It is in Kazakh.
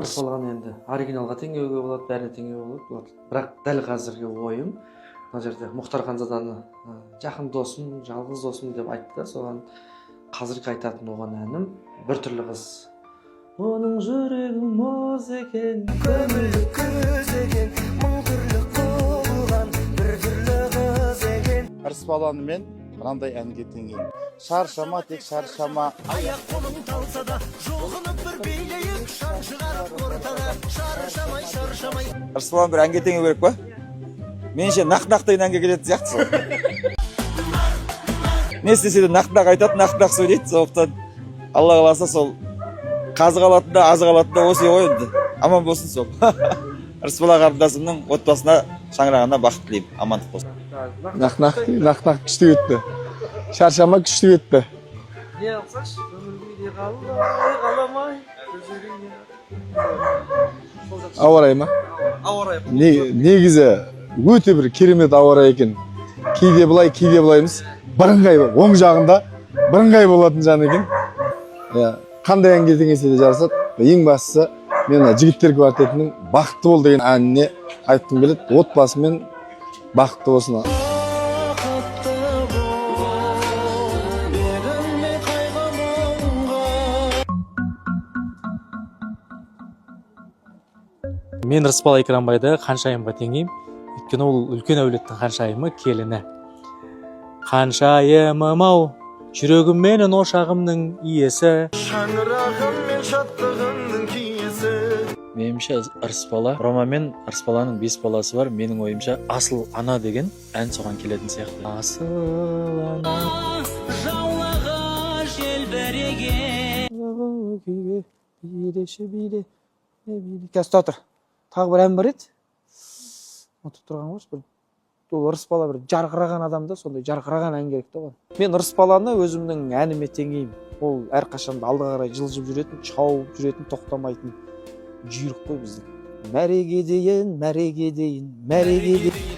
ырыс болған енді оригиналға теңеуге болады, бәріне теңеуге болады. Бірақ дәл қазіргі ойым мына жерде Мұхтар Ханзаданы жақын досым, жалғыз досым деп айтты. Соған қазіргі айтатын оған әнім біртүрлі қыз. Оның жүрегі мұз екен, көңілі күз екен, мың түрлі құбылған біртүрлі қыз екен. Ырыс баланы мен мынандай әнге теңеймін. Шаршама, тек шаршама. Аяқ қолың талса да, жоғынып бір билейік, шаң шығарып ортаға, шаршамай, шаршамай. Ырыс баланы бір әнге теңеу керек па? Меніңше нақ-нақ деген әнге келетін сияқты сол. Не істесе де нақ-нақ айтады, нақ-нақ сөйлейді. Сондықтан Алла қаласа сол қазы қалатын да, азы қалатын да осы ғой енді. Аман болсын сол. Ырыс бала қарындасымның отбасына, шаңырағына бақыт тілеймін. Амандық болсын. Нақ-нақ күшті кетті. Шаршама күшті кетті. Не алсаш? Өмір бойы қаламай. Ауа райы ма? Ауа райы. Негізі өте бір керемет ауа райы екен. Кейде былай, кейде былайымыз. Бірыңғай бар. Оң жағында бірыңғай болатын жан екен. Қандай әнге теңесе де жарасады. Ең бастысы мен жігіттер квартетінің бақытты бол деген әніне айтқым келеді. Отбасымен бақытты болсын. Мен Рысбала Экранбайды Қаншайымға теңеймін. Өйткені ол үлкен әулеттің Қаншайымы, келіні. Қаншайымым-ау, жүрегім менің ошағымның иесі. Шаңырағым мен шаттығымның киесі. Меніңше Ырысбала, Рома мен Ырысбаланың 5 баласы бар. Менің ойымша Асыл ана деген ән соған келетін сияқты. Асыл ана Жаулаға желбіреген. Қазір тұр. Тағы бір ән бар еді. Отырып тұрған ғой, бір ол Ырысбала бір жарқыраған адамда, сондай жарқыраған ән керек оған. Мен Ырысбаланы өзімнің әніме теңеймін. Ол әрқашанда алдыға қарай жылжып жүретін, шауып жүретін, тоқтамайтын жүйрік қой біздің. Мәреге дейін, мәреге дейін, мәреге дейін.